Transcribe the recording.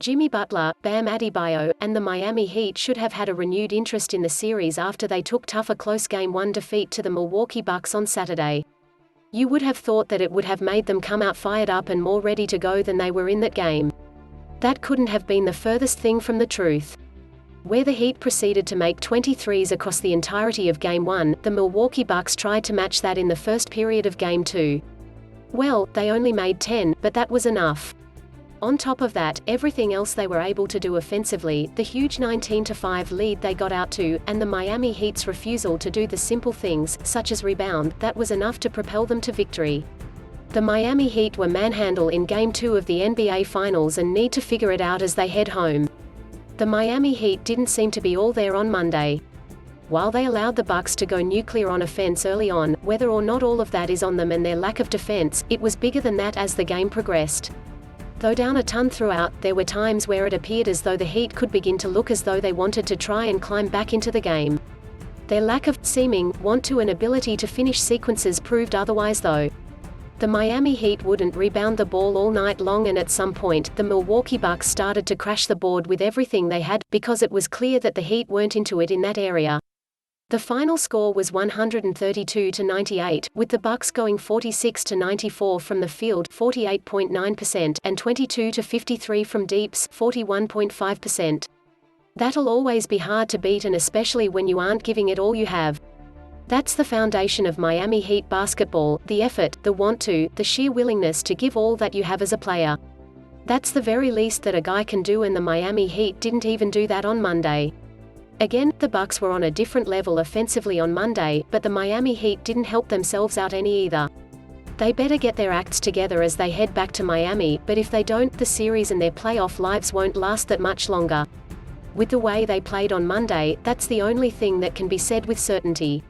Jimmy Butler, Bam Adebayo, and the Miami Heat should have had a renewed interest in the series after they took tough a close Game 1 defeat to the Milwaukee Bucks on Saturday. You would have thought that it would have made them come out fired up and more ready to go than they were in that game. That couldn't have been the furthest thing from the truth. Where the Heat proceeded to make 23s across the entirety of Game 1, the Milwaukee Bucks tried to match that in the first period of Game 2. Well, they only made 10, but that was enough. On top of that, everything else they were able to do offensively, the huge 19-5 lead they got out to, and the Miami Heat's refusal to do the simple things, such as rebound, that was enough to propel them to victory. The Miami Heat were manhandle in Game 2 of the NBA Finals and need to figure it out as they head home. The Miami Heat didn't seem to be all there on Monday. While they allowed the Bucks to go nuclear on offense early on, whether or not all of that is on them and their lack of defense, it was bigger than that as the game progressed. Though down a ton throughout, there were times where it appeared as though the Heat could begin to look as though they wanted to try and climb back into the game. Their lack of seeming want to and ability to finish sequences proved otherwise though. The Miami Heat wouldn't rebound the ball all night long, and at some point, the Milwaukee Bucks started to crash the board with everything they had, because it was clear that the Heat weren't into it in that area. The final score was 132-98, with the Bucks going 46-94 from the field, 48.9%, and 22-53 from deeps, 41.5%. That'll always be hard to beat, and especially when you aren't giving it all you have. That's the foundation of Miami Heat basketball: the effort, the want to, the sheer willingness to give all that you have as a player. That's the very least that a guy can do, and the Miami Heat didn't even do that on Monday. Again, the Bucks were on a different level offensively on Monday, but the Miami Heat didn't help themselves out any either. They better get their acts together as they head back to Miami, but if they don't, the series and their playoff lives won't last that much longer. With the way they played on Monday, that's the only thing that can be said with certainty.